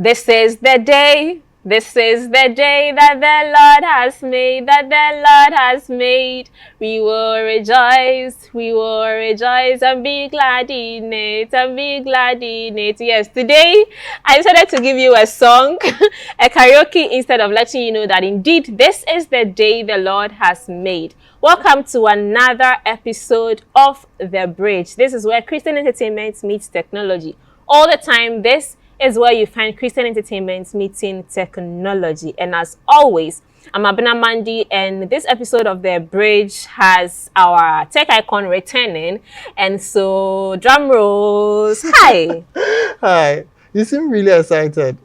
This is the day. This is the day that the Lord has made, that the Lord has made. We will rejoice and be glad in it, and be glad in it. Yes, today I decided to give you a song, a karaoke, instead of letting you know that indeed this is the day the Lord has made. Welcome to another episode of The Bridge. This is where Christian entertainment meets technology. All the time, this is where you find Christian entertainment meeting technology. And as always, I'm Abena Mandi, and this episode of The Bridge has our tech icon returning. And so, drum rolls. Hi. Hi. You seem really excited.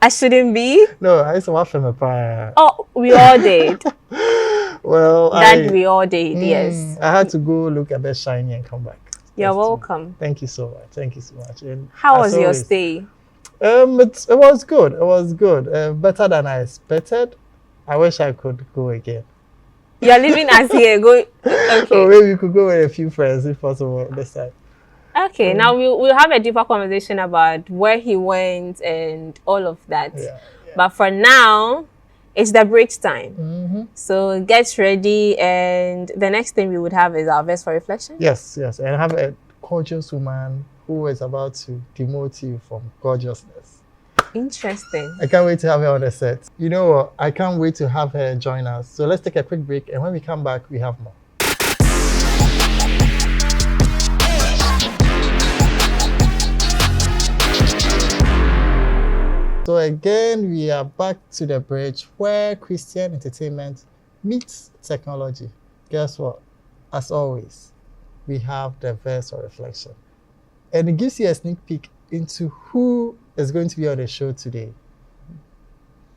I shouldn't be. No, I used to watch from a fire. Oh, we all did. Well, we all did, yes. I had to go look a bit shiny and come back. You're welcome. Thank you so much. Thank you so much. And how was your stay? It was good. It was good. Better than I expected. I wish I could go again. You're leaving us here. Go. Okay. Or maybe we could go with a few friends if possible this time. Okay. Now we'll have a deeper conversation about where he went and all of that. Yeah. But for now, it's the bridge time. Mm-hmm. So get ready, and the next thing we would have is our verse for reflection. Yes. And I have a gorgeous woman who is about to demote you from gorgeousness. Interesting. I can't wait to have her on the set. You know what? I can't wait to have her join us. So let's take a quick break, and when we come back, we have more. So again, we are back to The Bridge, where Christian entertainment meets technology. Guess what? As always, we have the verse or reflection. And it gives you a sneak peek into who is going to be on the show today.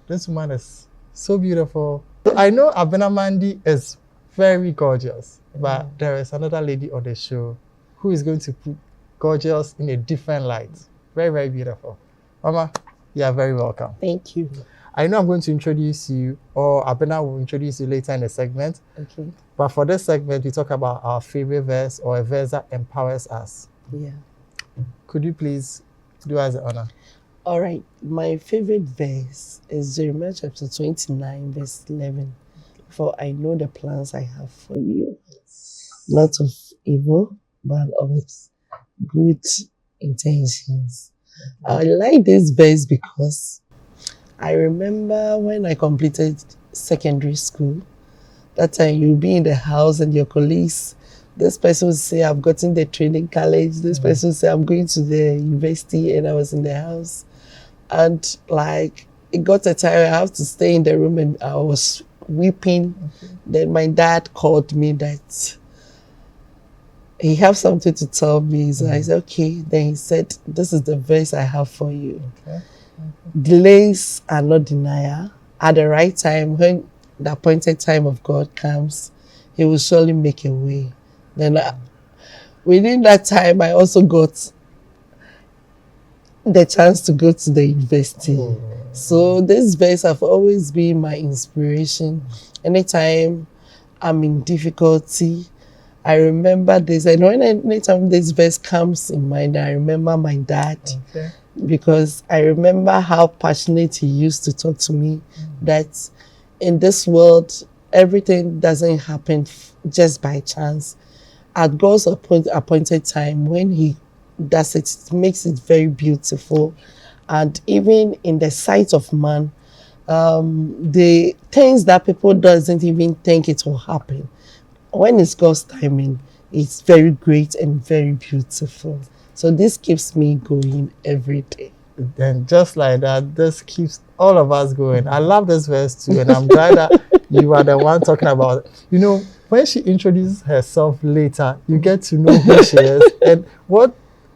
This woman is so beautiful. So I know Abena Mandi is very gorgeous, but there is another lady on the show who is going to put gorgeous in a different light. Very, very beautiful. Mama, you are very welcome. Thank you. I know I'm going to introduce you, or Abena will introduce you later in the segment. Okay. But for this segment, we talk about our favorite verse or a verse that empowers us. Yeah. Could you please do us the honor? All right. My favorite verse is Jeremiah chapter 29, verse 11. For I know the plans I have for you, not of evil, but of its good intentions. I like this verse because I remember when I completed secondary school, that time you'll be in the house and your colleagues, this person would say, I've gotten the training college. This person would say, I'm going to the university, and I was in the house. And like, it got a time I have to stay in the room, and I was weeping. Okay. Then my dad called me that he have something to tell me. So I said, okay. Then he said, this is the verse I have for you. Okay. Delays are not denial. At the right time, when the appointed time of God comes, he will surely make a way. Then within that time, I also got the chance to go to the university. Oh. So this verse have always been my inspiration. Anytime I'm in difficulty, I remember this. And anytime this verse comes in mind, I remember my dad. Okay. Because I remember how passionate he used to talk to me that in this world, everything doesn't happen just by chance. At God's appointed time, when he does it, it makes it very beautiful. And even in the sight of man, the things that people doesn't even think it will happen, when it's God's timing, it's very great and very beautiful. So this keeps me going every day. And just like that, this keeps all of us going. I love this verse too, and I'm glad that you are the one talking about it. You know, when she introduces herself later, you get to know who she is and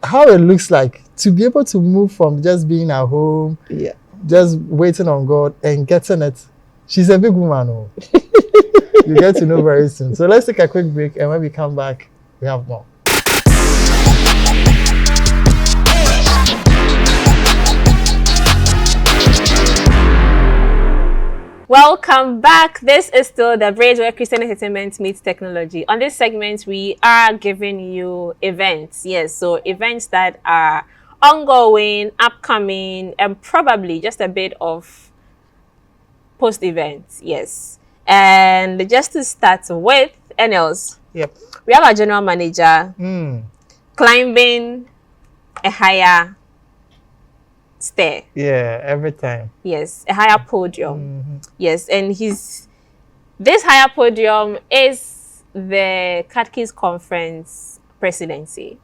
how it looks like to be able to move from just being at home, just waiting on God and getting it. She's a big woman. Oh. You get to know very soon. So let's take a quick break, and when we come back, we have more. Welcome back. This is still The Bridge, where Christian entertainment meets technology. On this segment, we are giving you events. Yes, so events that are ongoing, upcoming, and probably just a bit of post events. Yes. And just to start with, NLs, Yep. we have our general manager climbing a higher stair. Yeah, every time. Yes, a higher podium. Yes, and this higher podium is the Catechists Conference presidency.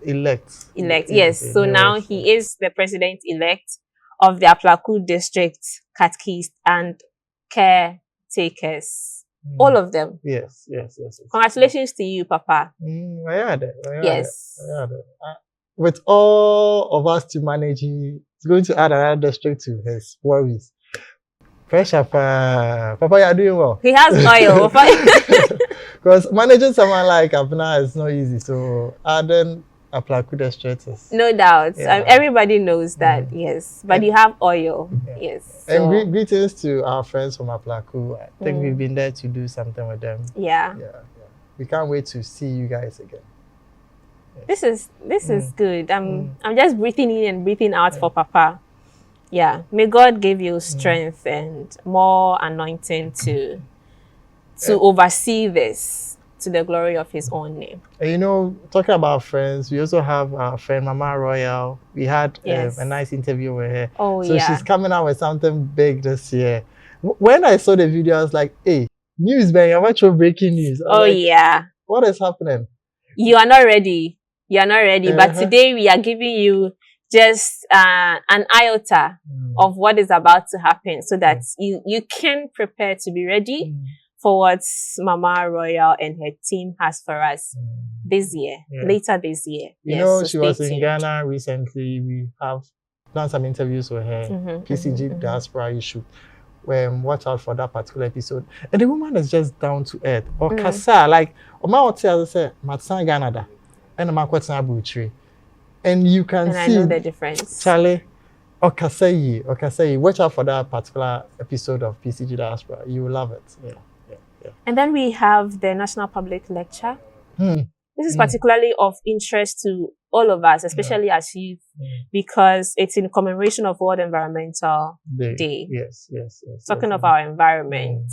Elect. Yes. So now he is the president-elect of the Aplaku District Catechists and Caretakers. All of them. Yes. Congratulations to you, Papa. I had it. Yes. With all of us to manage, he's going to add another district to his worries. Pressure, Papa, you're doing well. He has oil. Because managing someone like Abna is not easy. So adding Aplaku district is... No doubt. Yeah. Everybody knows that, yes. But you have oil. Yes. So. And greetings to our friends from Aplaku. I think we've been there to do something with them. Yeah. We can't wait to see you guys again. This is good. I'm just breathing in and breathing out for Papa. Yeah. May God give you strength and more anointing to oversee this to the glory of his own name. And you know, talking about friends, we also have our friend Mama Royal. We had a nice interview with her. Oh, so she's coming out with something big this year. When I saw the video, I was like, hey, news, man, you're much of breaking news. What is happening? You are not ready. But today we are giving you just an iota of what is about to happen so that you can prepare to be ready for what Mama Royal and her team has for us this year, later this year. You know, she was in Ghana recently. We have done some interviews with her, PCG diaspora issue. Watch out for that particular episode. And the woman is just down to earth. Or Kasa, like, Oma say, Matsan Ghana, and Makwatsan. And you can see. I know the difference. Charlie, Okasayi, watch out for that particular episode of PCG Diaspora. You will love it. Yeah. And then we have the National Public Lecture. This is particularly of interest to all of us, especially as youth, because it's in commemoration of World Environmental Day. Yes. Talking of our environment.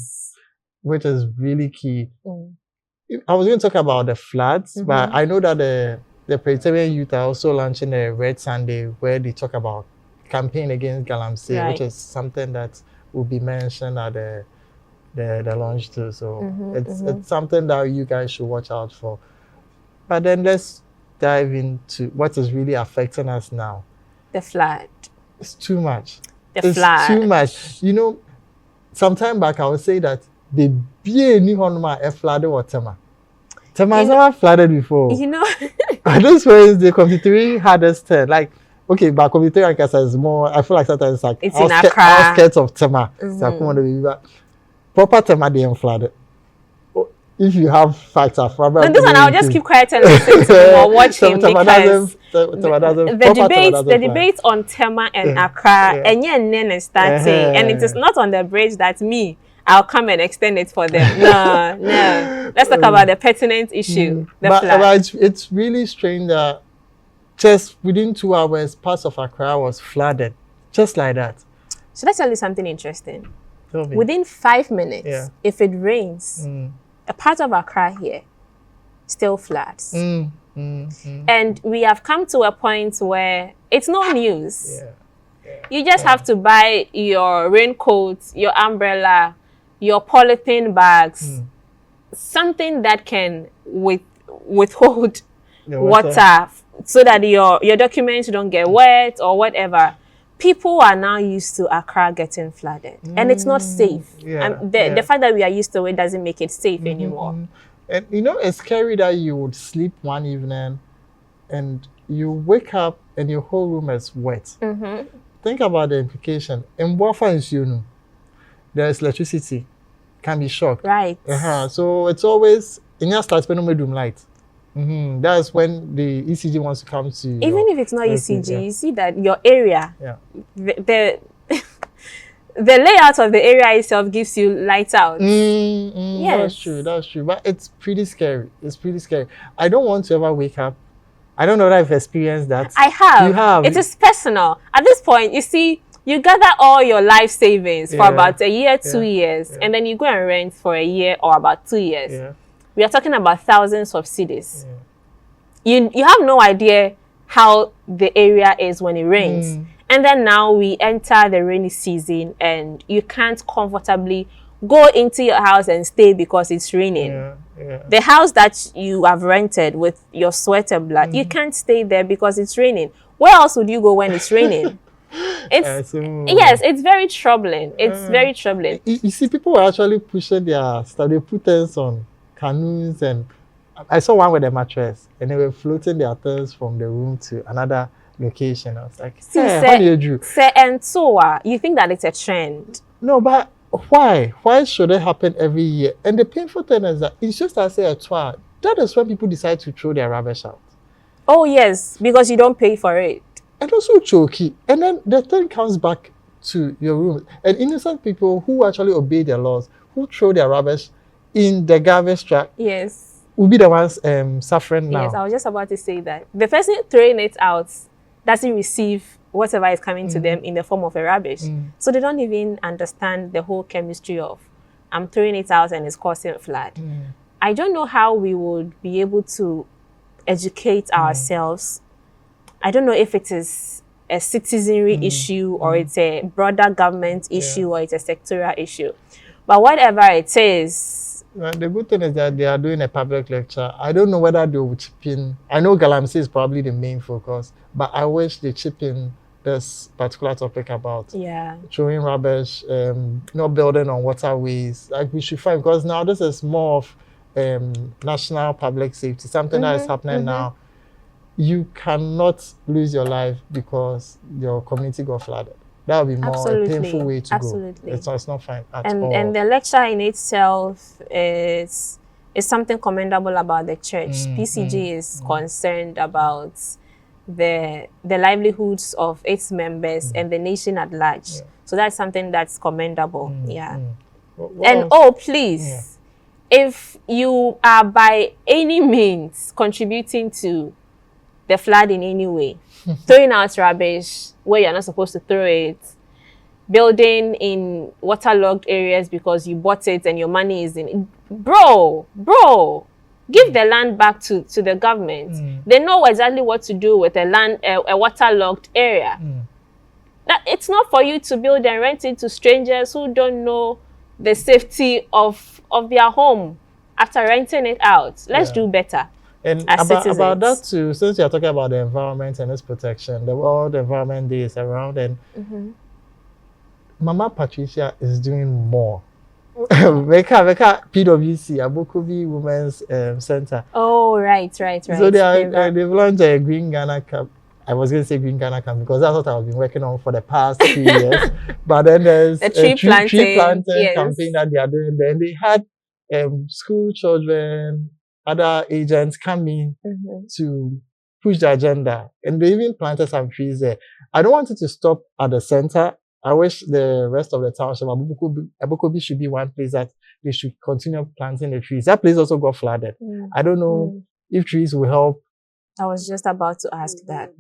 Which is really key. I was going to talk about the floods, but I know that the Presbyterian youth are also launching a Red Sunday where they talk about campaign against Galamsey, which is something that will be mentioned at the launch too. So it's something that you guys should watch out for. But then let's dive into what is really affecting us now. The flood. It's too much. It's too much. You know, some time back I would say that the BA Nihonma flooded or Tema. Tema has never flooded before. You know, this was the computer hardest turn. Like, okay, but computer and Kasa is more, I feel like sometimes like it's in Accra. Outskirts of Tema. Proper Tema they flooded. If you have facts, this one I'll just keep quiet and listen to him or watch him because the debate on Tema and Accra and is starting, and it is not on the bridge that I'll come and extend it for them. No. Let's talk about the pertinent issue. But it's really strange that just within 2 hours, parts of Accra was flooded, just like that. Should I tell you something interesting? Within 5 minutes, if it rains, a part of Accra here still floods. And we have come to a point where it's no news. You just have to buy your raincoat, your umbrella, your polythene bags, something that can withhold water so that your documents don't get wet or whatever. People are now used to Accra getting flooded, and it's not safe. The fact that we are used to it doesn't make it safe anymore. And you know, it's scary that you would sleep one evening and you wake up and your whole room is wet. Think about the implication. In Wafa, there's electricity, can be shocked. Right. So it's always in your start spending light. That's when the ECG wants to come to you. Even if it's not ECG, you see that your area, the layout of the area itself gives you light out. Yes. That's true. But it's pretty scary. I don't want to ever wake up I don't know whether I've experienced that. I have. You have. It is personal. At this point, you see, you gather all your life savings for about a year, 2 years, and then you go and rent for a year or about 2 years. Yeah. We are talking about thousands of cedis. You have no idea how the area is when it rains. And then now we enter the rainy season and you can't comfortably go into your house and stay because it's raining. The house that you have rented with your sweat and blood, you can't stay there because it's raining. Where else would you go when it's raining? Yes, it's very troubling. It's very troubling. You see, people were actually pushing their stuff. They put things on canoes, and I saw one with a mattress, and they were floating their things from the room to another location. I was like, how do you do? And so, you think that it's a trend? No, but why? Why should it happen every year? And the painful thing is that it's just as a tour. That is when people decide to throw their rubbish out. Oh yes, because you don't pay for it. And also choky. And then the thing comes back to your room. And innocent people who actually obey the laws, who throw their rubbish in the garbage truck, yes, will be the ones suffering now. Yes, I was just about to say that. The person throwing it out doesn't receive whatever is coming to them in the form of a rubbish. So they don't even understand the whole chemistry of, I'm throwing it out and it's causing a flood. I don't know how we would be able to educate ourselves. I don't know if it is a citizenry issue or it's a broader government issue or it's a sectorial issue. But whatever it is. Well, the good thing is that they are doing a public lecture. I don't know whether they will chip in. I know Galamsey is probably the main focus, but I wish they chip in this particular topic about throwing rubbish, not building on waterways. Like we should find, because now this is more of national public safety, something that is happening now. You cannot lose your life because your community got flooded. That would be more a painful way to go. It's not fine at all. And the lecture in itself is something commendable about the church. PCG is concerned about the livelihoods of its members and the nation at large. So that's something that's commendable. And please, if you are by any means contributing to the flood in any way, throwing out rubbish where you're not supposed to throw it, building in waterlogged areas because you bought it and your money is in it. Bro, give the land back to the government. They know exactly what to do with a waterlogged area. That it's not for you to build and rent it to strangers who don't know the safety of their home after renting it out. Let's do better. And about that too, since you're talking about the environment and its protection, the World Environment Day is around, and Mama Patricia is doing more. Meka PwC, Abokobi Women's Center. Oh, right. So they've launched a Green Ghana Camp. I was going to say Green Ghana Camp because that's what I've been working on for the past 3 years. But then there's a tree planting campaign that they are doing. Then they had school children, other agents come in to push the agenda. And they even planted some trees there. I don't want it to stop at the center. I wish the rest of the township, Abokobi should be one place that they should continue planting the trees. That place also got flooded. I don't know if trees will help. I was just about to ask that.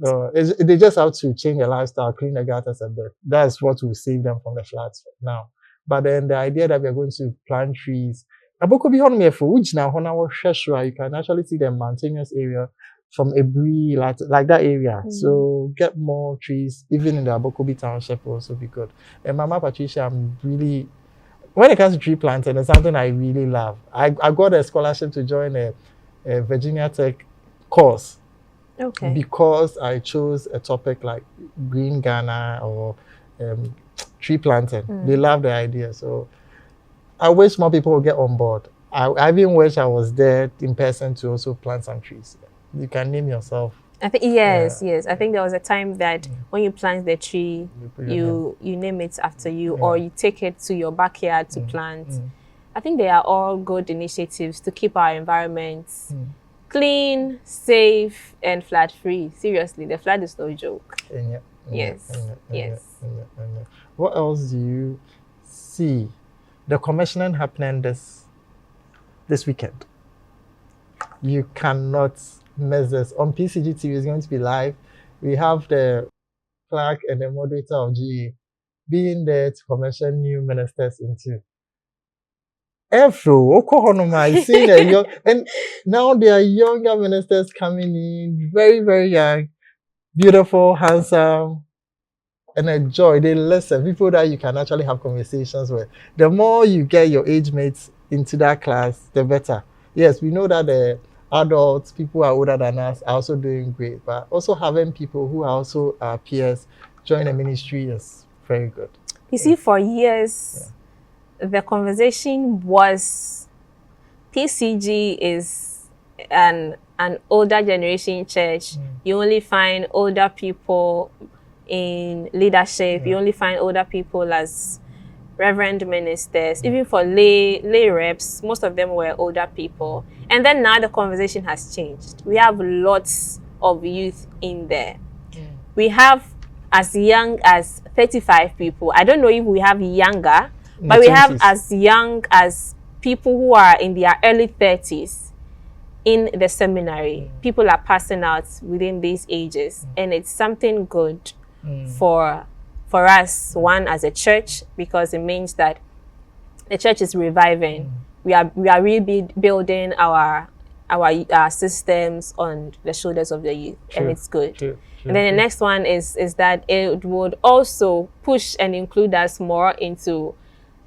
They just have to change their lifestyle, clean the gutters a bit. That's what will save them from the floods now. But then the idea that we are going to plant trees, Abokobi you can actually see the mountainous area from Ebri, like that area. So get more trees, even in the Abokobi township will also be good. And Mama Patricia, I'm really, when it comes to tree planting, it's something I really love. I got a scholarship to join a Virginia Tech course. Because I chose a topic like Green Ghana or tree planting. They love the idea. So I wish more people would get on board. I even wish I was there in person to also plant some trees. You can name yourself. I think yes. I think there was a time that when you plant the tree, you name it after you, or you take it to your backyard to plant. I think they are all good initiatives to keep our environment clean, safe, and flood-free. Seriously, the flood is no joke. Yes. What else do you see? The commissioning happening this weekend. You cannot miss this. On PCG TV, it's going to be live. We have the clerk and the moderator of GA being there to commission new ministers into. Every Oklahoma, I see the young, and now there are younger ministers coming in, very, very young, beautiful, handsome, and a joy. They listen, people that you can actually have conversations with. The more you get your age mates into that class, the better. Yes, we know that the adults, people who are older than us, are also doing great, but also having people who are also our peers join the ministry is very good. You see, for years, the conversation was PCG is an older generation church. You only find older people in leadership. You only find older people as reverend ministers. Even for lay reps, most of them were older people. And then now the conversation has changed. We have lots of youth in there. We have as young as 35 people. I don't know if we have younger, but we have as young as people who are in their early 30s in the seminary. People are passing out within these ages, and it's something good for us, one, as a church, because it means that the church is reviving. We are rebuilding our systems on the shoulders of the youth, and it's good. And then the next one is that it would also push and include us more into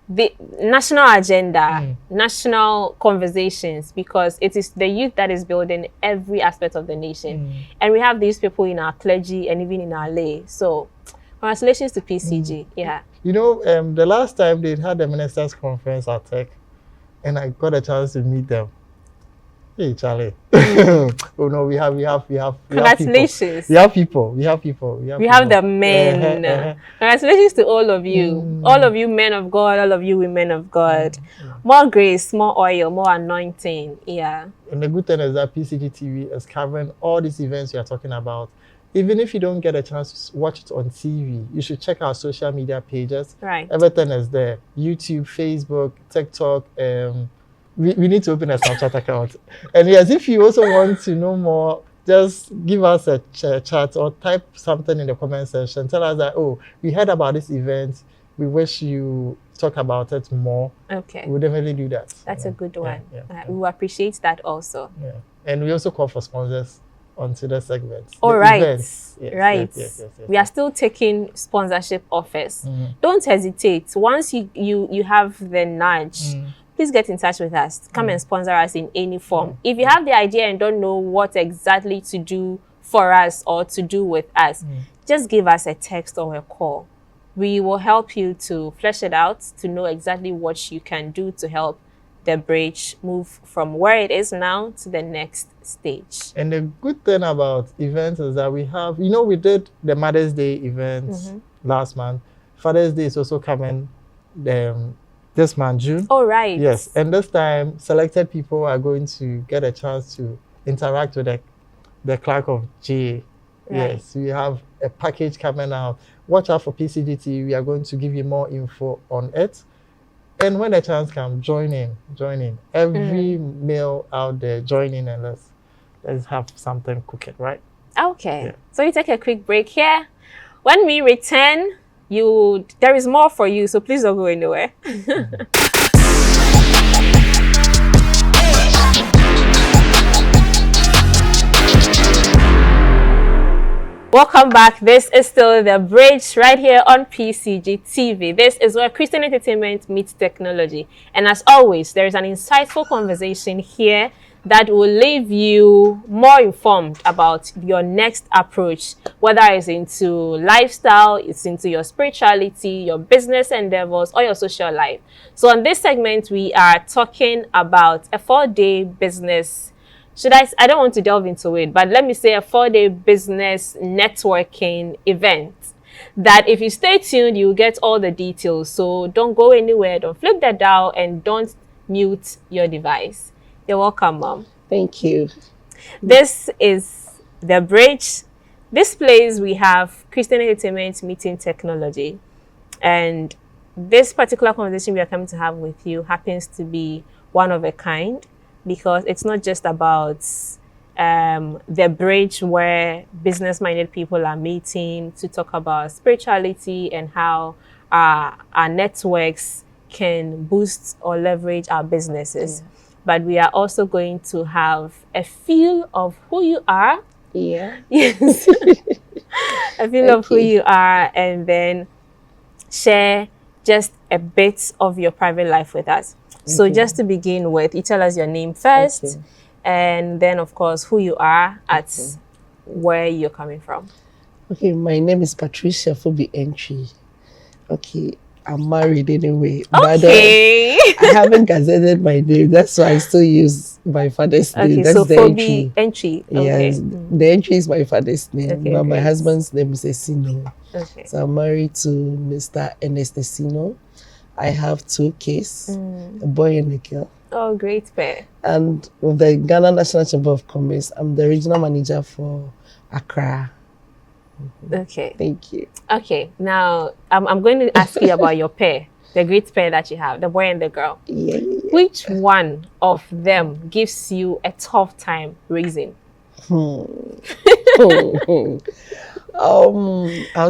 the national agenda, national conversations, because it is the youth that is building every aspect of the nation. And we have these people in our clergy and even in our lay. So congratulations to PCG. Yeah. You know, the last time they had the ministers' conference at Tech, and I got a chance to meet them. Hey, Charlie. Oh no, we have Congratulations. We have people. We have the men. Congratulations to all of you. All of you men of God, all of you women of God. More grace, more oil, more anointing. Yeah. And the good thing is that PCG TV is covering all these events we are talking about. Even if you don't get a chance to watch it on TV, you should check our social media pages. Right. Everything is there. YouTube, Facebook, TikTok. We need to open a Snapchat account. And yes, if you also want to know more, just give us a chat or type something in the comment section. Tell us that, oh, we heard about this event. We wish you talk about it more. Okay. We'll definitely do that. That's a good one. We will appreciate that also. Yeah. And we also call for sponsors onto the segments. All right. Yes, right. Yes. We are still taking sponsorship offers. Don't hesitate. Once you have the nudge, please get in touch with us. Come and sponsor us in any form. If you have the idea and don't know what exactly to do for us or to do with us, just give us a text or a call. We will help you to flesh it out, to know exactly what you can do to help the bridge move from where it is now to the next stage. And the good thing about events is that we have, we did the Mother's Day event last month. Father's Day is also coming this month, June. Oh, right. Yes. And this time, selected people are going to get a chance to interact with the clerk of GA. Right. Yes. We have a package coming out. Watch out for PCGT. We are going to give you more info on it. And when the chance comes, join in. Every male out there, join in and let's have something cooking, right? Okay. Yeah. So you take a quick break here. When we return, there is more for you, so please don't go anywhere. Welcome back. This is still The Bridge right here on PCG TV. This is where Christian entertainment meets technology. And as always, there is an insightful conversation here that will leave you more informed about your next approach, whether it's into lifestyle, it's into your spirituality, your business endeavors, or your social life. So on this segment, we are talking about a 4-day business. I don't want to delve into it, but let me say a 4-day business networking event that if you stay tuned, you'll get all the details. So don't go anywhere, don't flip the dial, and don't mute your device. You're welcome, Mom. Thank you. This is The Bridge. This place we have Christian entertainment meeting technology. And this particular conversation we are coming to have with you happens to be one of a kind, because it's not just about the bridge where business-minded people are meeting to talk about spirituality and how our networks can boost or leverage our businesses. But we are also going to have a feel of who you are. Yeah. Yes. A feel of who you are, and then share just a bit of your private life with us. So just to begin with, you tell us your name first, and then of course who you are at where you're coming from. Okay, my name is Patricia Phoebe Entry. Okay, I'm married anyway. Okay. But I haven't gazetted my name. That's why I still use my father's name. Okay, That's so the Phoebe Entry. Okay. Yes, the Entry is my father's name, Okay, but my great. husband's name is Esino. Okay. So I'm married to Mr. Ernest Esino. I have 2 kids, a boy and a girl. Oh, great pair. And with the Ghana National Chamber of Commerce, I'm the regional manager for Accra. Okay. Thank you. Okay. Now I'm going to ask you about your pair, the great pair that you have, the boy and the girl. Yeah. Which one of them gives you a tough time raising? I'll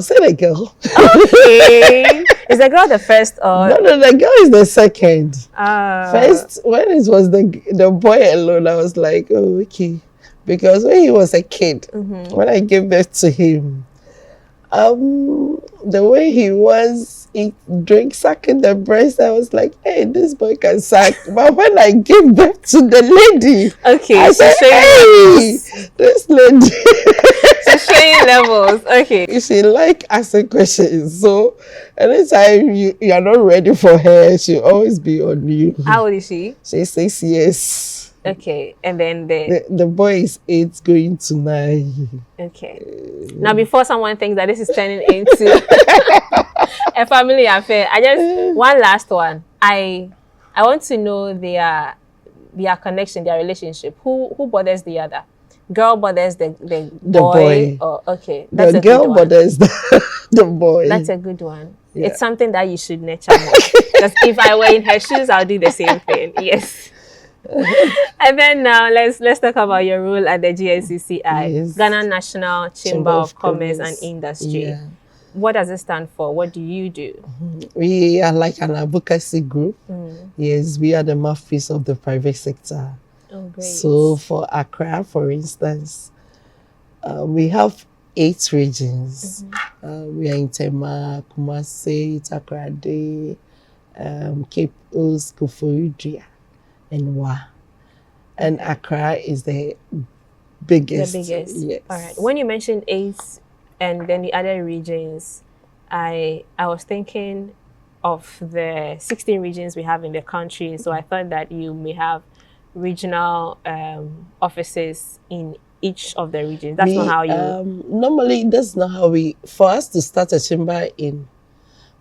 say the girl. Okay. Is the girl the first or? No, the girl is the second. First. First, when it was the boy alone, I was like, oh, okay. Because when he was a kid, when I gave birth to him, the way he was, he drank sucking the breast, I was like, hey, this boy can suck. But when I gave birth to the lady, Okay, I said, hey, this lady. So showing levels. Okay. She like asking questions. So anytime you are not ready for her, she'll always be on you. How old is she? She's 6 years. Okay. And then The boy is 8 going to 9. Okay. Now before someone thinks that this is turning into a family affair, one last one. I want to know their connection, their relationship. Who bothers the other? Girl bothers the boy. Oh, okay. That's The girl bothers the boy. That's a good one. Yeah. It's something that you should nurture more. Because if I were in her shoes, I'll do the same thing. Yes. And then now let's talk about your role at the GNCCI, Yes. Ghana National Chamber of Commerce and Industry. Yeah. What does it stand for? What do you do? We are like an advocacy group. Yes, we are the mouthpiece of the private sector. Oh, great. So for Accra, for instance, we have 8 regions. We are in Tema, Kumasi, Takoradi, Cape Coast, Koforidua, and Wa. And Accra is the biggest. The biggest. Yes. All right. When you mentioned 8 and then the other regions, I was thinking of the 16 regions we have in the country. So I thought that you may have regional offices in each of the regions. That's not how you... normally, that's not how for us to start a chamber in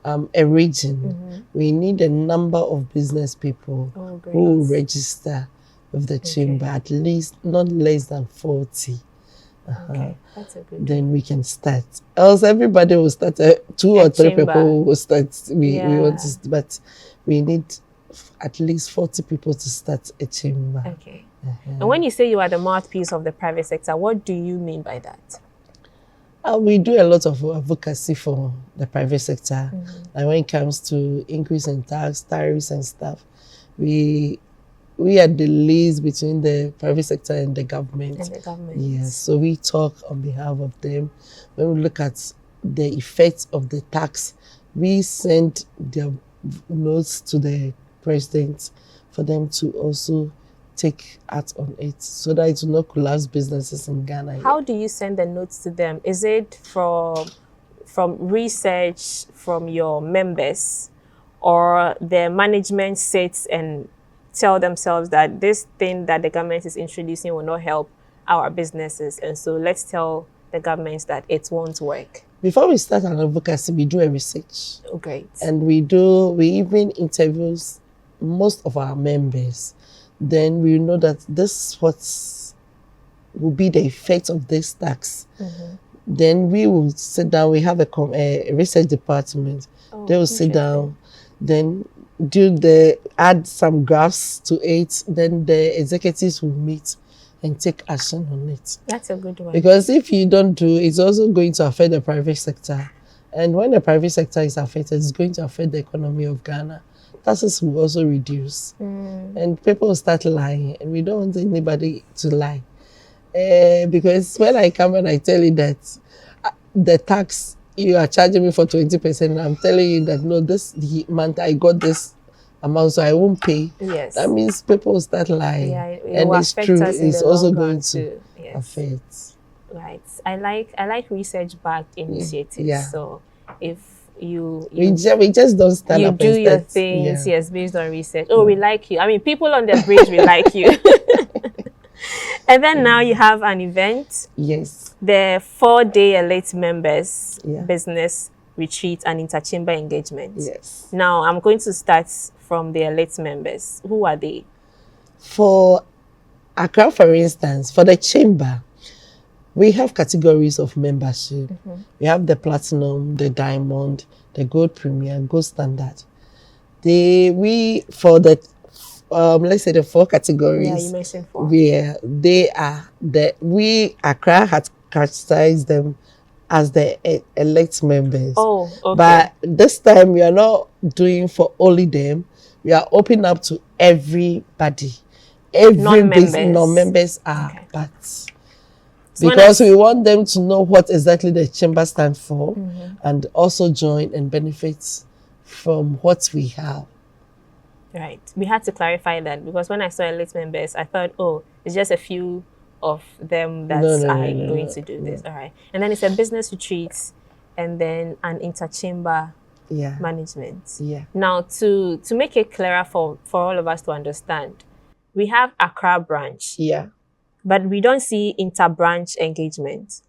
a region, we need a number of business people who will register with the chamber, at least not less than 40. Okay, that's a good Then we can start. Else everybody will start, 2 or 3 people will start. We want to, but we need at least 40 people to start a chamber. Okay. And when you say you are the mouthpiece of the private sector, what do you mean by that? We do a lot of advocacy for the private sector. And when it comes to increase in tax, tariffs and stuff, we are the leads between the private sector and the government. Yes, so we talk on behalf of them. When we look at the effects of the tax, we send their notes to the president for them to also take act on it so that it will not collapse businesses in Ghana. How do you send the notes to them? Is it from research from your members, or the management sits and tell themselves that this thing that the government is introducing will not help our businesses, and so let's tell the government that it won't work? Before we start an advocacy, we do a research. Oh, great. And we even interview most of our members. Then we know that this is what will be the effect of this tax. Then we will sit down. We have a research department. They will sit down, then add some graphs to it. Then the executives will meet and take action on it. That's a good one. Because if you don't do, it's also going to affect the private sector. And when the private sector is affected, it's going to affect the economy of Ghana. Taxes will also reduce. And people will start lying. And we don't want anybody to lie. Because when I come and I tell you that the tax you are charging me for 20%, and I'm telling you that no, this month I got this amount, so I won't pay. Yes. That means people will start lying. Yeah, it and will it's affect true. us in It's the also long going run to too. Yes. affect. Right. I like research-backed initiatives. Yeah. So if you We just don't stand you up do and your start, things, yeah. yes, based on research. Oh, we like you. I mean, people on the bridge will like you. And then now you have an event, Yes. the 4-day elite members Yeah. business retreat and interchamber engagement. Yes. Now I'm going to start from the elite members. Who are they? For Accra, for instance, for the chamber, we have categories of membership. We have the platinum, the diamond, the gold premier, gold standard. For the let's say the 4 categories. Yeah, you mentioned 4. Where they are Accra had categorized them as the elect members. Oh, okay. But this time we are not doing for only them. We are opening up to everybody. Non-members. Non-members are Okay. but So when because we want them to know what exactly the chamber stands for and also join and benefit from what we have. Right. We had to clarify that because when I saw elite members, I thought, oh, it's just a few of them that No, are no, going to do this. All right. And then it's a business retreat and then an interchamber Yeah. management. Yeah. Now, to make it clearer for all of us to understand, we have Accra branch, Yeah. but we don't see inter-branch engagement.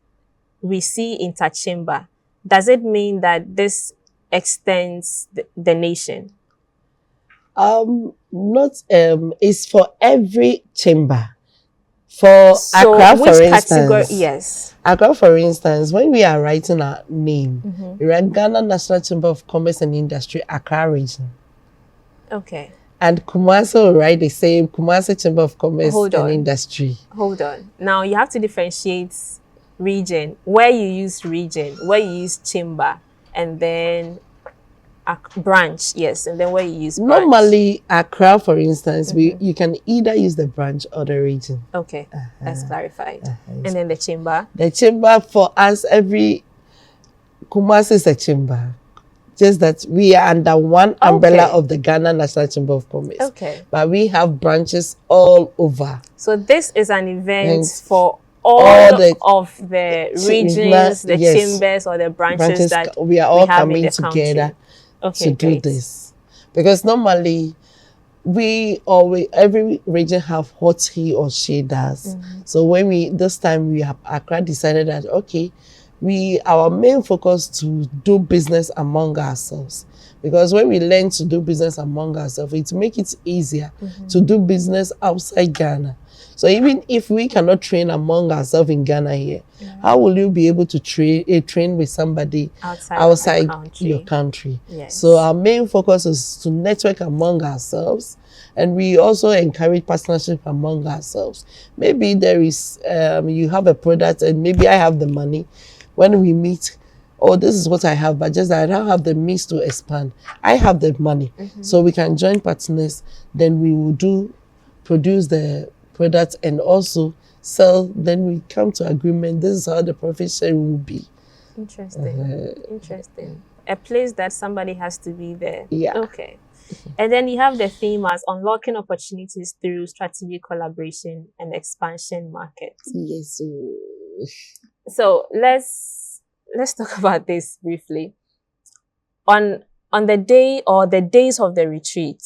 We see interchamber. Does it mean that this extends the nation? Not it's for every chamber. For So Accra, which for category? instance, Yes. Accra, for instance, when we are writing our name, we write Ghana National Chamber of Commerce and Industry, Accra region. Okay. And Kumasi will write the same, Kumasi Chamber of Commerce Hold and on. Industry. Hold on. Now you have to differentiate region, where you use region, where you use chamber, and then a branch, yes, and then where you use branch. Normally, Accra, for instance, you can either use the branch or the region. Okay, that's clarified. And then the chamber. The chamber for us, every Kumasi is a chamber. Just that we are under one umbrella Okay. of the Ghana National Chamber of Commerce. Okay. But we have branches all over. So this is an event And for all all the of the regions, the yes. chambers or the branches that we are all have in coming the together country. to do great. this. Because normally every region have what he or she does. So when this time we have Accra decided that okay, our main focus to do business among ourselves. Because when we learn to do business among ourselves, it makes it easier to do business outside Ghana. So even if we cannot train among ourselves in Ghana here, how will you be able to train with somebody outside your country? Yes. So our main focus is to network among ourselves, and we also encourage partnership among ourselves. Maybe there is you have a product and maybe I have the money. When we meet, oh, this is what I have, but just that I don't have the means to expand. I have the money, so we can join partners. Then we will produce the product and also sell. Then we come to agreement. This is how the profit share will be. Interesting. Interesting. A place that somebody has to be there. Yeah. Okay. And then you have the theme as unlocking opportunities through strategic collaboration and expansion markets. Yes. So let's talk about this briefly. On the day or the days of the retreat,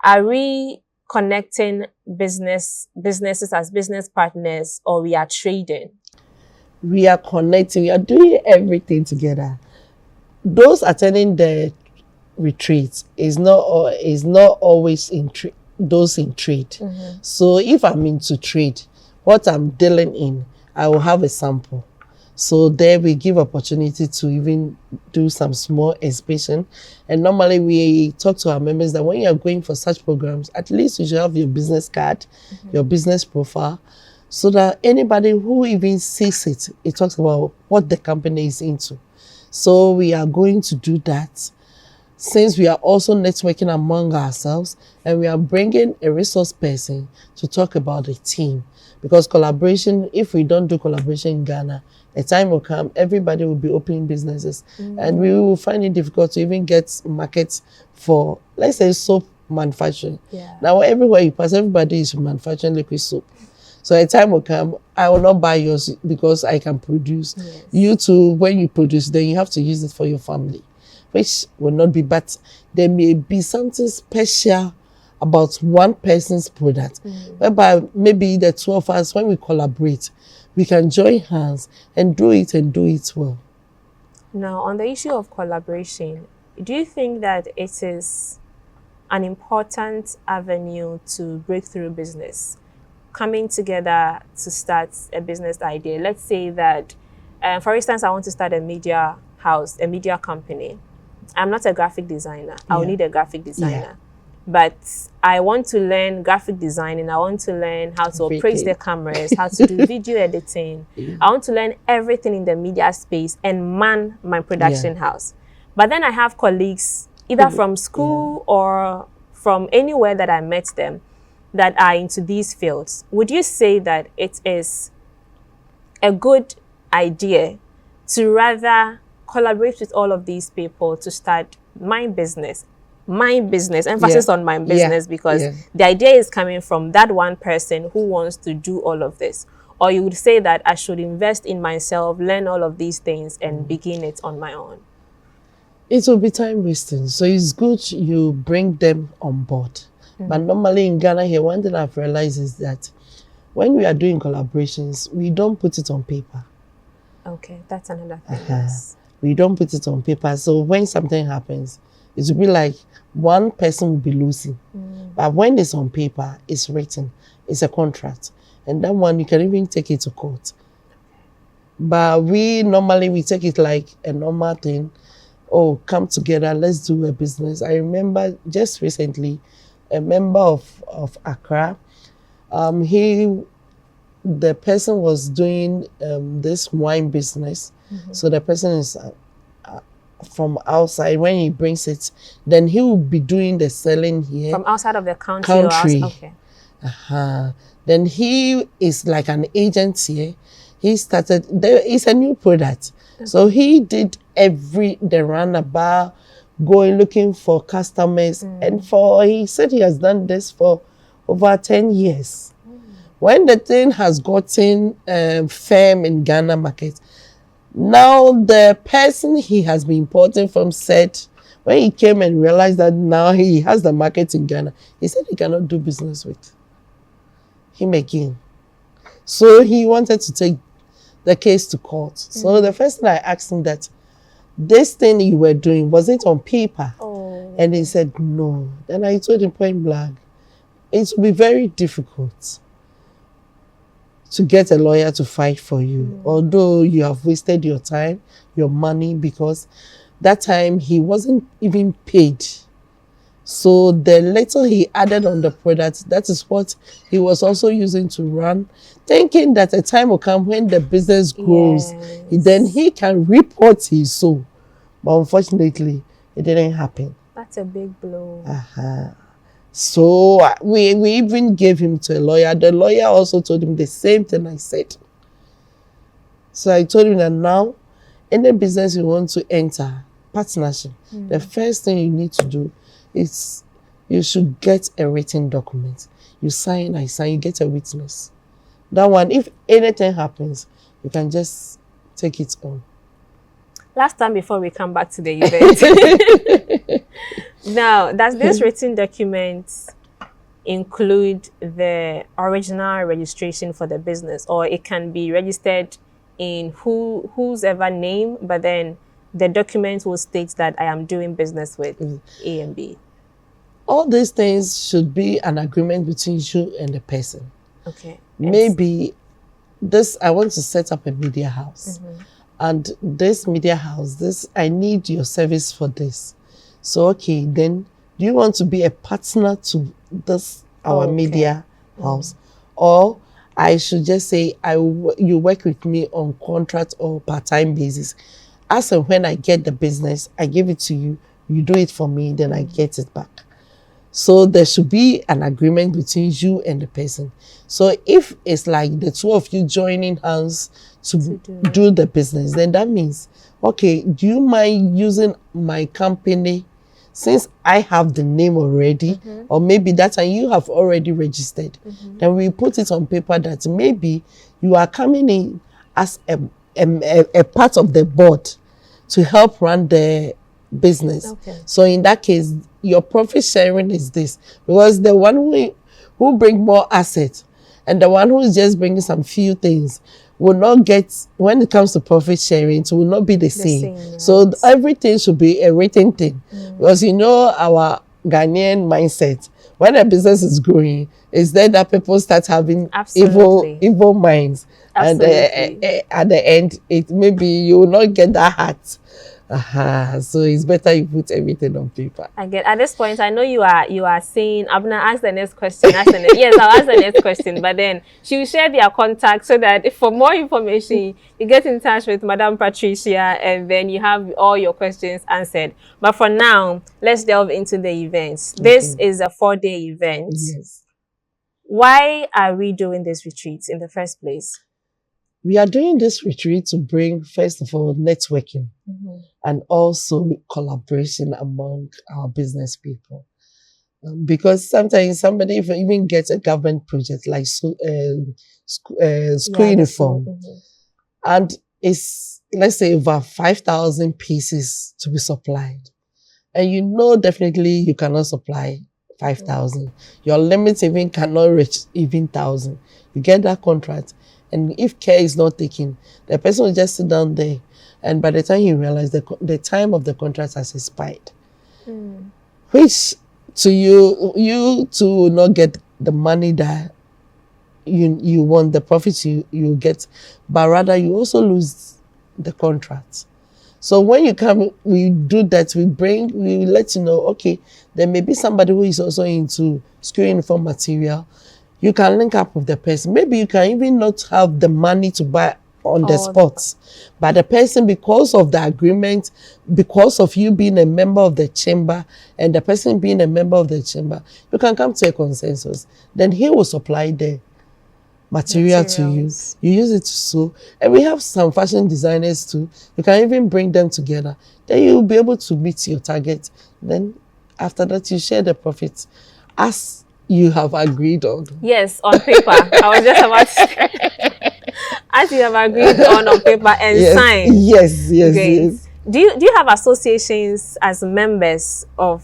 are we connecting businesses as business partners, or we are trading? We are connecting. We are doing everything together. Those attending the retreat is not always those in trade. So if I'm into trade, what I'm dealing in, I will have a sample. So there we give opportunity to even do some small exhibition. And normally we talk to our members that when you are going for such programs, at least you should have your business card, your business profile, so that anybody who even sees it, it talks about what the company is into. So we are going to do that, since we are also networking among ourselves, and we are bringing a resource person to talk about the team. Because collaboration, if we don't do collaboration in Ghana, a time will come, everybody will be opening businesses, and we will find it difficult to even get markets for, let's say, soap manufacturing. Now, everywhere you pass, everybody is manufacturing liquid soap. So a time will come, I will not buy yours because I can produce. You too, when you produce, then you have to use it for your family, which will not be, but there may be something special about one person's product, whereby maybe the two of us, when we collaborate, we can join hands and do it well. Now, on the issue of collaboration, do you think that it is an important avenue to break through business? Coming together to start a business idea. Let's say that, for instance, I want to start a media house, a media company. I'm not a graphic designer. I'll need a graphic designer. But I want to learn graphic design, and I want to learn how to operate the cameras, how to do video editing. I want to learn everything in the media space and man my production house. But then I have colleagues, either from school or from anywhere that I met them, that are into these fields. Would you say that it is a good idea to rather collaborate with all of these people to start my business, emphasis on my business, because the idea is coming from that one person who wants to do all of this? Or you would say that I should invest in myself, learn all of these things, and begin it on my own? It will be time wasting. So it's good you bring them on board. But normally in Ghana here, one thing I've realized is that when we are doing collaborations, we don't put it on paper. Okay, that's another thing. We don't put it on paper. So when something happens, it will be like one person will be losing. But when it's on paper, it's written, it's a contract. And that one, you can even take it to court. But we take it like a normal thing. Oh, come together, let's do a business. I remember just recently, a member of Accra, the person was doing this wine business. So the person is from outside. When he brings it, then he will be doing the selling here. From outside of the country. Okay. Then he is like an agent here. He started, it's a new product. So he did the roundabout, going looking for customers, and he said he has done this for over 10 years. When the thing has gotten firm in Ghana market, now the person he has been importing from said, when he came and realized that now he has the market in Ghana, he said he cannot do business with him again. So he wanted to take the case to court. So the first thing I asked him that, this thing you were doing, was it on paper? And he said no. Then I told him point blank, it will be very difficult to get a lawyer to fight for you, although you have wasted your time, your money, because that time he wasn't even paid. So the little he added on the product, that is what he was also using to run, thinking that a time will come when the business grows, then he can reap what he sowed. But unfortunately, it didn't happen. That's a big blow. So we even gave him to a lawyer. The lawyer also told him the same thing I said. So I told him that now, any business you want to enter, partnership, the first thing you need to do is you should get a written document. You sign, I sign, you get a witness. That one, if anything happens, you can just take it on. Last time before we come back to the event. Now, does this written document include the original registration for the business, or it can be registered in whose ever name, but then the document will state that I am doing business with A and B? All these things should be an agreement between you and the person. Okay. Maybe I want to set up a media house. And this media house, I need your service for this. So, okay, then do you want to be a partner to this, our media house? Or I should just say, you work with me on contract or part-time basis. As and when I get the business, I give it to you, you do it for me, then I get it back. So there should be an agreement between you and the person. So if it's like the two of you joining hands to do the business, then that means, okay, do you mind using my company since I have the name already, or maybe that and you have already registered? Then we put it on paper that maybe you are coming in as a part of the board to help run the business. So in that case, your profit sharing is this, because the one who bring more assets and the one who is just bringing some few things will not get, when it comes to profit sharing, it will not be the same. Right. So everything should be a written thing, because our Ghanaian mindset, when a business is growing, is that people start having evil minds. Absolutely. And at the end, it maybe you will not get that heart. So it's better you put everything on paper. I get, at this point, I know you are saying, I'm gonna ask the next question. Yes, I'll ask the next question, but then she will share their contact so that if for more information, you get in touch with Madam Patricia and then you have all your questions answered. But for now, let's delve into the events. This is a 4-day event. Yes. Why are we doing this retreat in the first place? We are doing this retreat to bring, first of all, networking and also collaboration among our business people. Because sometimes somebody even gets a government project like school uniform, and it's, let's say, over 5,000 pieces to be supplied. And you know definitely you cannot supply 5,000. Your limit even cannot reach even 1,000. You get that contract, and if care is not taken, the person will just sit down there, and by the time you realize the time of the contract has expired, which to you to not get the money that you want, the profits you get, but rather you also lose the contract. So when you come, we do that, we let you know, okay, there may be somebody who is also into school uniform material. You can link up with the person. Maybe you can even not have the money to buy on the spot. But the person, because of the agreement, because of you being a member of the chamber and the person being a member of the chamber, you can come to a consensus. Then he will supply the material to you. You use it to sew. And we have some fashion designers too. You can even bring them together. Then you'll be able to meet your target. Then after that, you share the profits as you have agreed on. Yes, on paper. I was just about to say, as you have agreed on paper and signed. Yes. Do you have associations as members of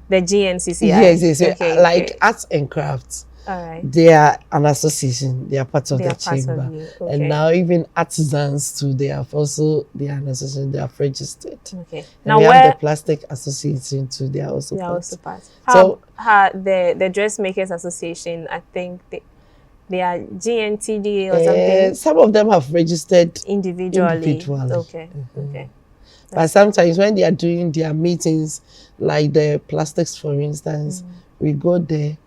the GNCCI? Yes. Okay, like Arts and Crafts. All right. They are an association. They are part of the chamber. Okay. And now even artisans too, they are an association. They are registered. Okay. And now we have the Plastic Association too. They are also part. So the Dressmakers Association, I think they are GNTD or something. Some of them have registered individually. Okay. Okay. But sometimes when they are doing their meetings, like the plastics, for instance, we go there.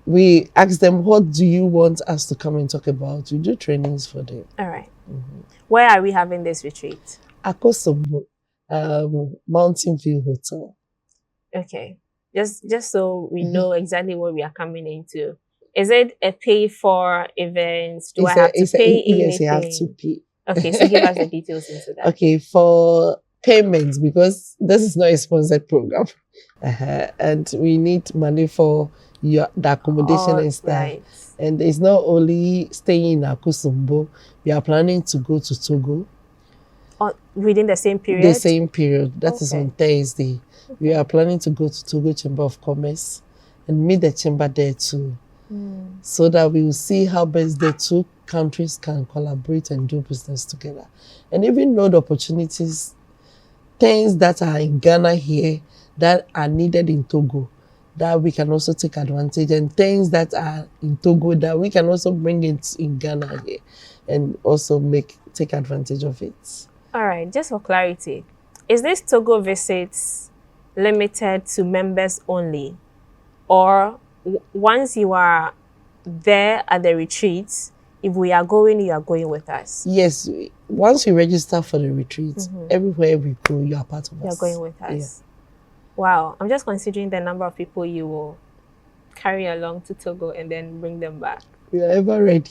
We ask them, what do you want us to come and talk about? We do trainings for them. All right. Where are we having this retreat? Akosombo, Mountain View Hotel. Okay. Just so we know exactly what we are coming into. Is it a pay-for event? Do I have to pay anything? Yes, you have to pay. Okay, so give us the details into that. Okay, for payments, because this is not a sponsored program. And we need money for the accommodation and stuff. Right. And it's not only staying in Akosombo. We are planning to go to Togo. Within the same period? The same period. That is on Thursday. Okay. We are planning to go to Togo Chamber of Commerce and meet the chamber there too. So that we will see how best the two countries can collaborate and do business together. And even know the opportunities, things that are in Ghana here that are needed in Togo. that we can also take advantage, and things that are in Togo that we can also bring it in Ghana here and also take advantage of it. All right, just for clarity, is this Togo visits limited to members only, or once you are there at the retreat, if we are going, you are going with us? Yes, once you register for the retreat, everywhere we go, you are part of us. You're going with us. Wow, I'm just considering the number of people you will carry along to Togo and then bring them back. We are ever ready.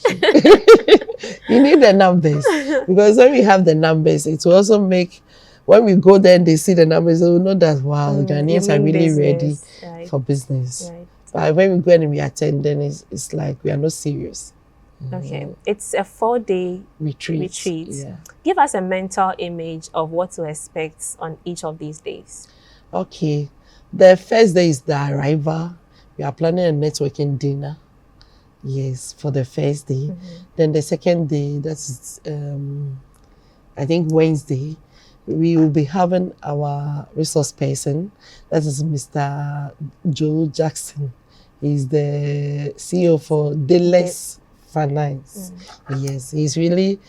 You need the numbers, because when we have the numbers, it will also make, when we go there and they see the numbers, they will know that, wow, Ghanaians are really ready for business. Right. But when we go and we attend, then it's like we are not serious. Okay, it's a 4-day retreat. Yeah. Give us a mental image of what to expect on each of these days. Okay, the first day is the arrival. We are planning a networking dinner. Yes, for the first day. Then the second day, that's I think Wednesday, we will be having our resource person. That is Mr. Joe Jackson. He's the CEO for Deles Finance. Yes, he's really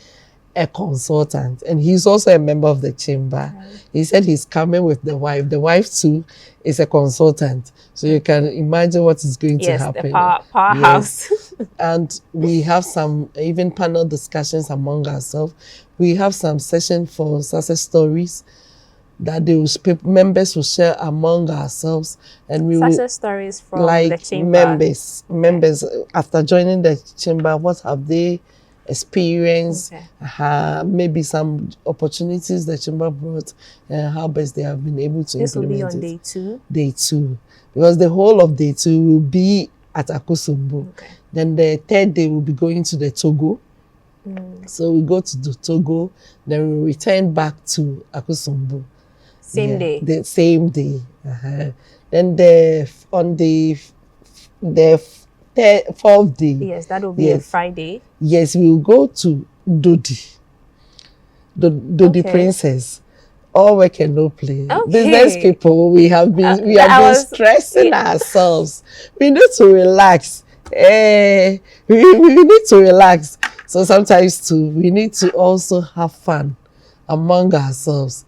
a consultant, and he's also a member of the chamber. He said he's coming with the wife. The wife too is a consultant, so you can imagine what is going to happen. The powerhouse. Yes. And we have some even panel discussions among ourselves. We have some session for success stories that members will share among ourselves, and we success stories from like the chamber. Members after joining the chamber, what have they experienced? Maybe some opportunities the chamber brought, and how best they have been able to this implement will be on it. day 2. Day 2, because the whole of day 2 will be at Akosombo. Then the third day we'll be going to the Togo. So we go to the Togo, then we return back to Akosombo. Same day. The same day. Then on the 4th day. Yes, that will be a Friday. Yes, we will go to Dodi. Dodi Princess. All work and no play. Business people, we have been stressing ourselves. We need to relax. We need to relax. So sometimes too, we need to also have fun among ourselves,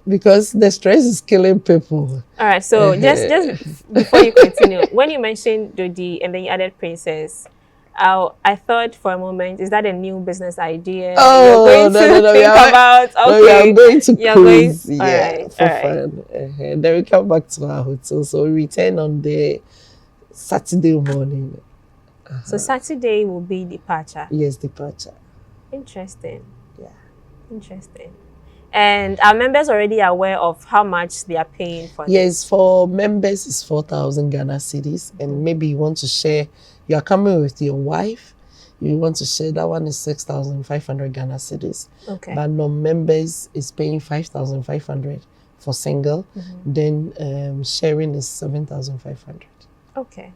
because the stress is killing people. All right, so just before you continue, when you mentioned Dodi and then you added Princess, I thought for a moment, is that a new business idea? Oh, you're going to think about? Okay, no, we are going to cruise, for fun. Then we come back to our hotel, so we return on the Saturday morning. So Saturday will be departure. Yes, departure. Interesting. Yeah. Interesting. And are members already aware of how much they are paying for this? Yes, for members it's 4,000 Ghana cedis, and maybe you want to share. You are coming with your wife. You want to share, that one is 6,500 Ghana cedis. Okay. But non-members is paying 5,500 for single. Then sharing is 7,500. Okay.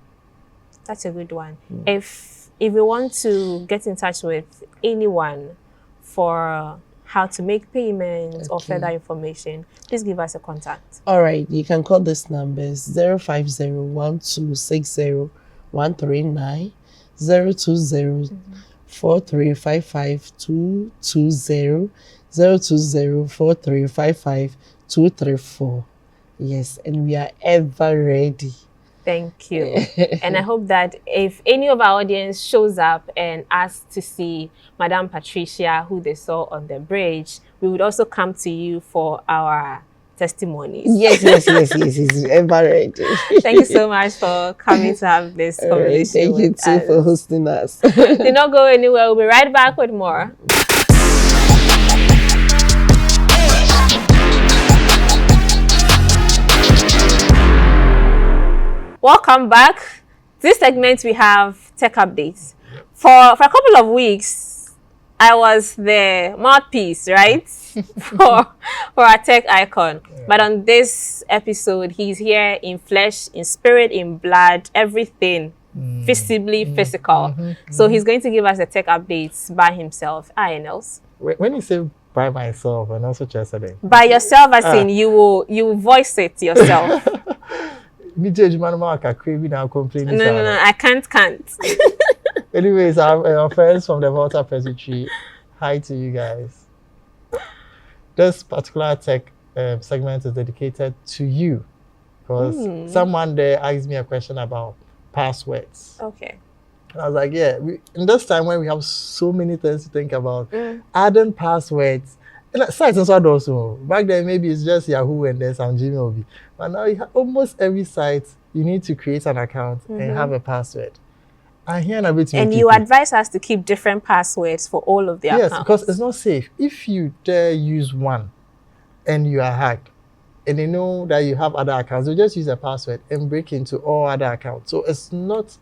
That's a good one. If we want to get in touch with anyone for how to make payments or further information, please give us a contact. All right, you can call this numbers 050-1260-139, 020-4355-220, 020-4355-234. Yes, and we are ever ready. Thank you. And I hope that if any of our audience shows up and asks to see Madam Patricia, who they saw on the bridge, we would also come to you for our testimonies. Yes, ever ready. Thank you so much for coming to have this conversation. Thank you too for hosting us. Do not go anywhere. We'll be right back with more. Welcome back. This segment we have tech updates. For a couple of weeks, I was the mouthpiece, right, for our tech icon. But on this episode, he's here in flesh, in spirit, in blood, everything visibly physical. So he's going to give us the tech updates by himself. Nels. When you say by myself, and also yesterday. By yourself, as in you will voice it yourself. Me judge man mark craving now complaining. No, I can't. Anyways, our friends from the Volta Presbytery, hi to you guys. This particular tech segment is dedicated to you because someone there asked me a question about passwords. Okay. And I was like, yeah, in this time when we have so many things to think about, adding passwords, and sites and so on also. Back then, maybe it's just Yahoo and then some Gmail. But now, almost every site, you need to create an account and have a password. And you advise us to keep different passwords for all of the accounts. Yes, because it's not safe. If you dare use one and you are hacked, and they know that you have other accounts, they'll just use a password and break into all other accounts. So it's not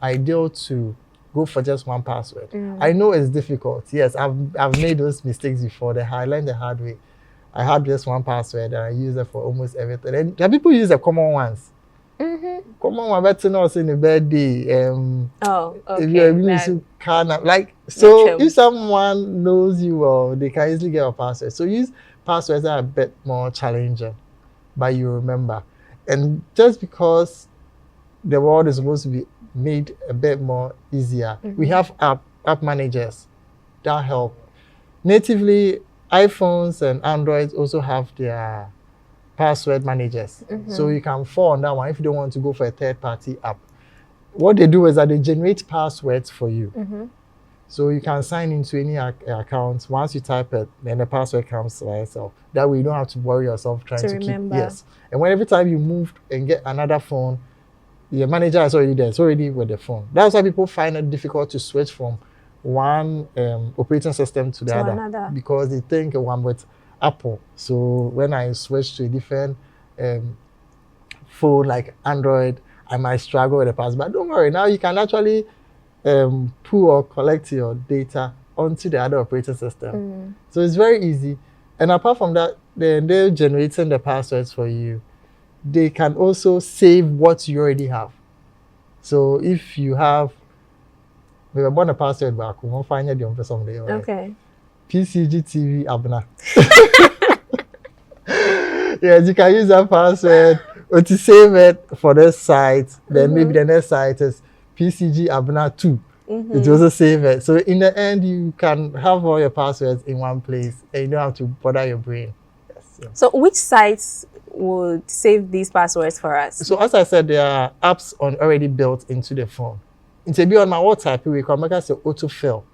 ideal to go for just one password. I know it's difficult. Yes, I've made those mistakes before. I learned the hard way. I had just one password and I use it for almost everything. And there are people who use the common ones. Common one, better not in the birthday. Okay. If you're using so if someone knows you well, they can easily get a password. So use passwords that are a bit more challenging, but you remember. And just because the world is supposed to be made a bit more easier, we have app managers that help. Natively, iPhones and Androids also have their password managers. So you can fall on that one if you don't want to go for a third-party app. What they do is that they generate passwords for you. So you can sign into any account. Once you type it, then the password comes by itself. That way you don't have to worry yourself trying to remember. keep. Yes. And when every time you move and get another phone, your manager is already there. It's already with the phone. That's why people find it difficult to switch from one operating system to the other. Because they think one with Apple. So when I switch to a different phone like Android, I might struggle with the password. But don't worry, now you can actually pull or collect your data onto the other operating system. So it's very easy. And apart from that, they're generating the passwords for you. They can also save what you already have. So if you have, we were born a password back, we won't find it on someday. Okay. PCG TV Abna. Yes, you can use that password or to save it for this site. Then maybe the next site is PCG Abna 2. It also save it. So in the end, you can have all your passwords in one place and you don't have to bother your brain. Yes. Yeah. So which sites would save these passwords for us? So as I said, there are apps already built into the phone. It's a bit on my WhatsApp, we can make us autofill.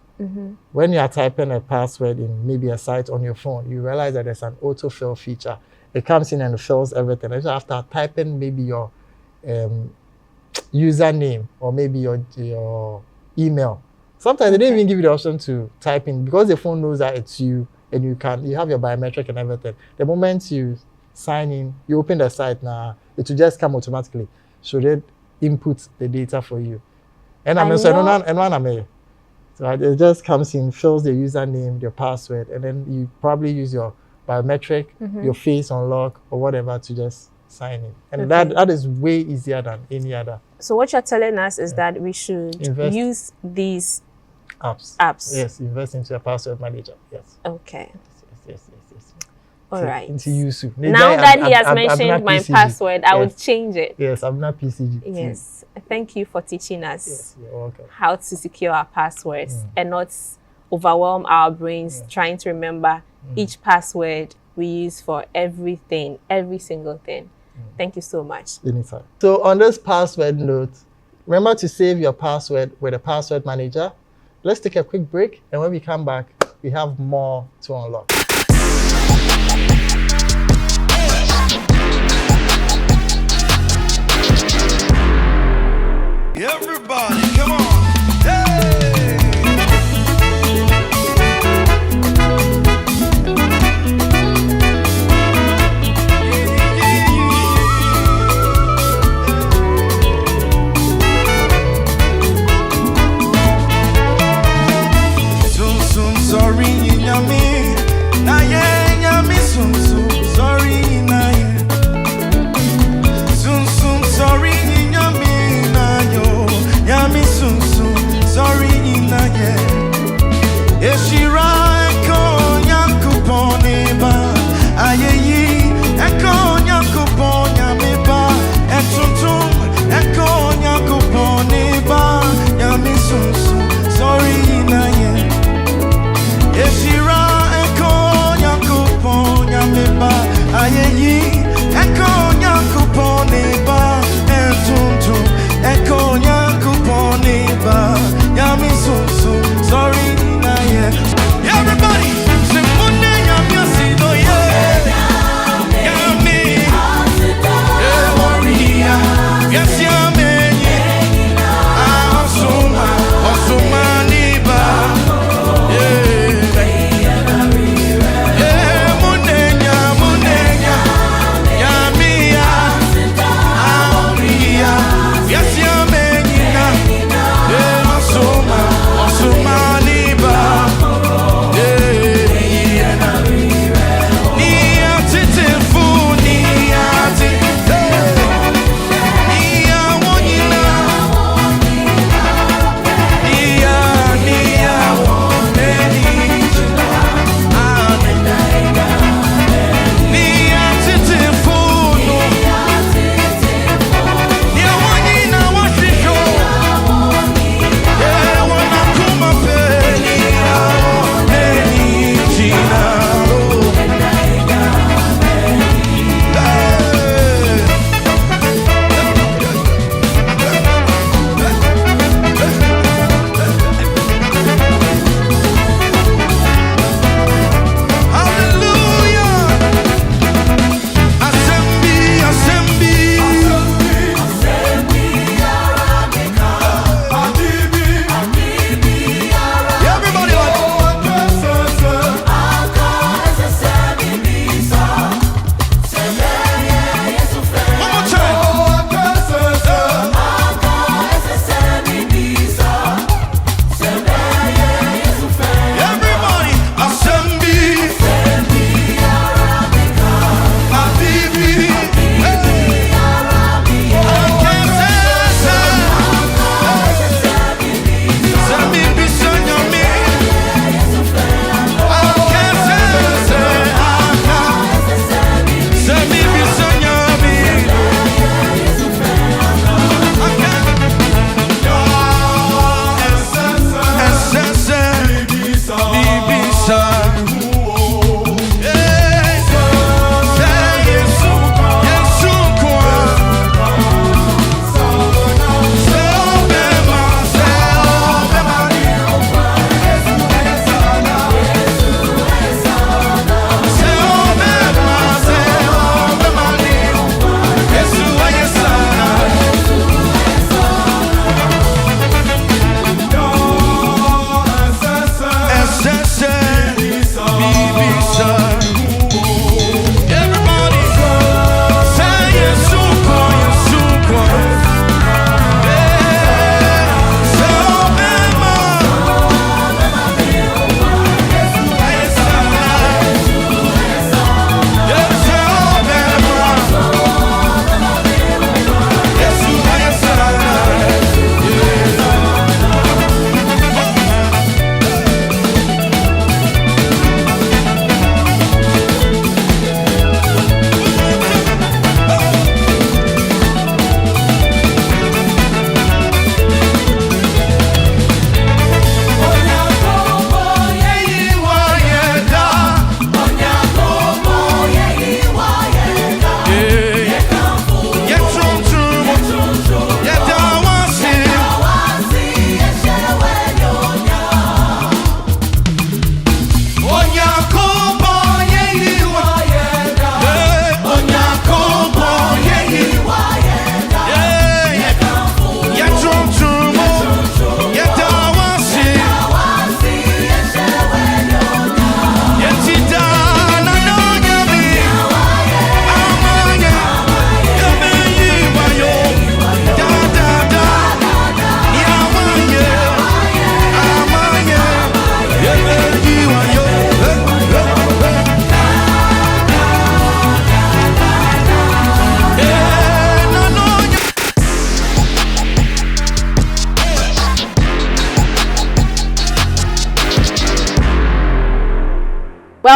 When you are typing a password in maybe a site on your phone, you realize that there's an autofill feature. It comes in and it fills everything. And after typing maybe your username or maybe your email, sometimes they don't even give you the option to type in because the phone knows that it's you and you have your biometric and everything. The moment you sign in, you open the site now, it will just come automatically. So they input the data for you. And so it just comes in, fills the username, your password, and then you probably use your biometric, your face unlock, or whatever to just sign in. And that is way easier than any other. So what you're telling us is that we should use these apps. Yes, invest into a password manager. Yes. Okay. Yes. All right. Into Yusu. Now that he has mentioned my password, I would change it. Yes, I'm not PCG. Yes. Thank you for teaching us you're welcome. how to secure our passwords and not overwhelm our brains trying to remember each password we use for everything, every single thing. Thank you so much. Anytime. So on this password note, remember to save your password with a password manager. Let's take a quick break, and when we come back, we have more to unlock. Everybody, come on. Hey! Soon, sorry, yummy.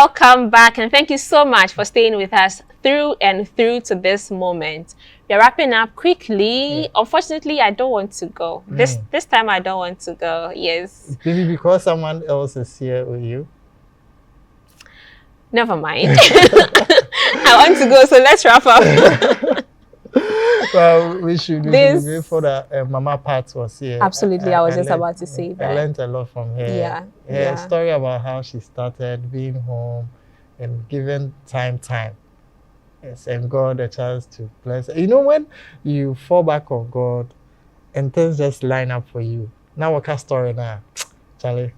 Welcome back, and thank you so much for staying with us through and through to this moment. We're wrapping up quickly. Yeah. Unfortunately, I don't want to go. This time I don't want to go. Yes. Maybe because someone else is here with you. Never mind. I want to go, so let's wrap up. Well, we should be This- grateful that Mama Pat was here. Absolutely, I was just about to say I that. learned a lot from her. Yeah, Her yeah. story about how she started being home and giving time. Yes, and God a chance to bless. You know, when you fall back on God and things just line up for you. Now, what kind of story now, Charlie?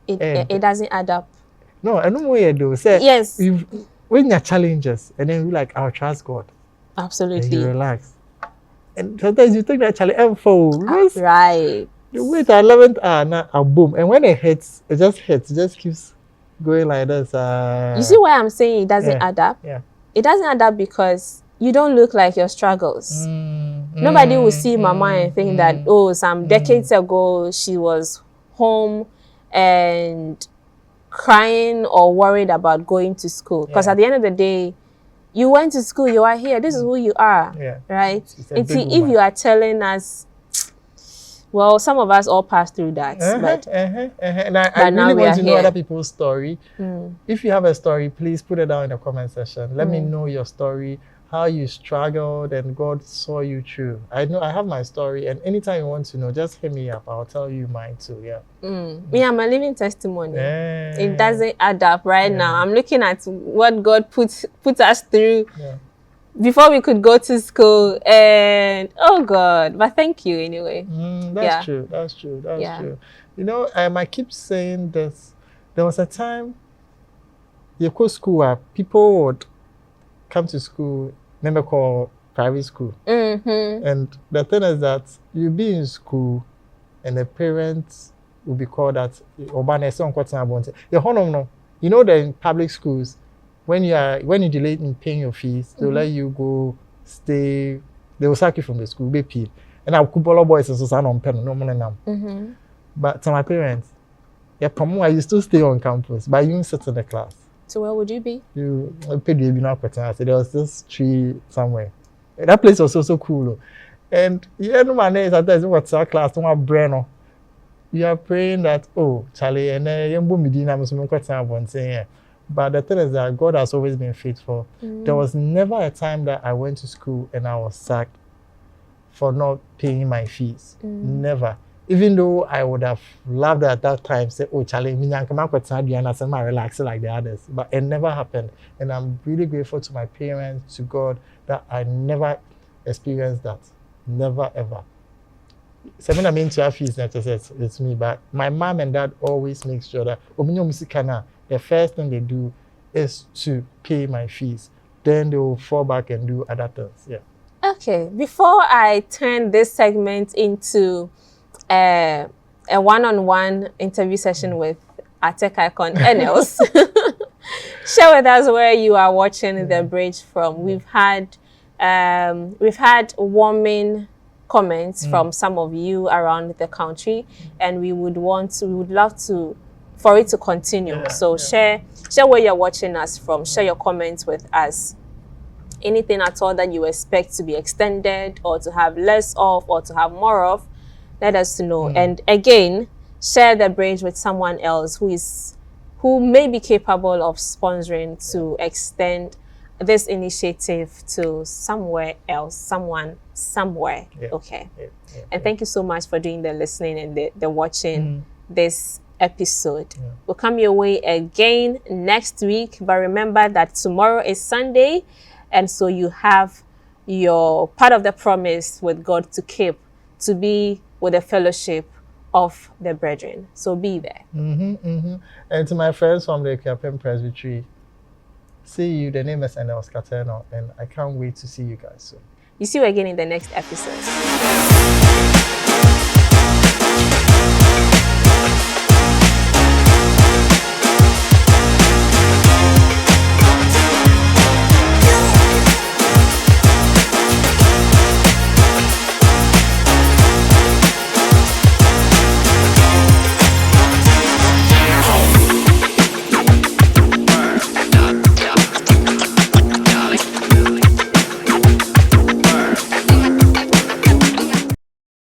It doesn't add up. No, I don't know what you do. Say, Yes, when you're challenges, and then you like, I'll trust God. And you absolutely. relax. And sometimes you think that Charlie M4, Right. you wait at 11th hour, now, boom. And when it hits, it just hits. It just keeps going like this. You see why I'm saying it doesn't Yeah, add up? yeah. It doesn't add up because you don't look like your struggles. Nobody will see Mama and think that, oh, some decades ago she was home and crying or worried about going to school. Because Yeah. at the end of the day, you went to school, you are here, this is who you are, Yeah. right? She's a And see, big if woman. you are telling us, well, some of us all passed through that, but And I but now really we want are to know here. other people's story. mm, If you have a story, please put it down in the comment section. Let me know your story, how you struggled and God saw you through. I know I have my story, and anytime you want to know, just hit me up. I'll tell you mine too. Yeah. me, I'm a living testimony. Yeah. It doesn't add up right Yeah. now. I'm looking at what God put us through Yeah. before we could go to school, and oh God! But thank you anyway. That's Yeah. true. That's true. That's Yeah. true. You know, I keep saying this. There was a time you go school, people would come to school, never call private school. Mm-hmm. And the thing is that you be in school and the parents will be called that you know that in public schools, when you delay in paying your fees, they'll let you go stay, they will sack you from the school, be paid. And I'll couple boys and so on pen, no money now. Mm-hmm. But to my parents, I used to stay on campus, but you didn't sit in the class. So where would you be? You paid you not so there was this tree somewhere. That place was so cool. And no man is at this what's our class, no brain. You are praying that, oh, Charlie, and but the thing is that God has always been faithful. There was never a time that I went to school and I was sacked for not paying my fees. Never. Even though I would have loved at that time, say, oh, Charlie, I relax like the others. But it never happened. And I'm really grateful to my parents, to God, that I never experienced that. Never, ever. So when I mean to have fees, it's me. But my mom and dad always make sure that the first thing they do is to pay my fees. Then they will fall back and do other things. Yeah. Okay. Before I turn this segment into a one-on-one interview session with our tech icon Enels, share with us where you are watching the bridge from. We've had warming comments from some of you around the country, and we would love for it to continue. So share where you're watching us from. Share your comments with us. Anything at all that you expect to be extended, or to have less of, or to have more of, let us know. And again, share the bridge with someone else who may be capable of sponsoring to extend this initiative to somewhere else, someone, somewhere. Yeah. Okay. Yeah. And thank you so much for doing the listening and the watching this episode. We'll come your way again next week. But remember that tomorrow is Sunday, and so you have your part of the promise with God to keep, to be with the fellowship of the brethren. So be there. And to my friends from the Kiapem Presbytery, see you. The name is Enels Kateno, and I can't wait to see you guys soon. You see you again in the next episode.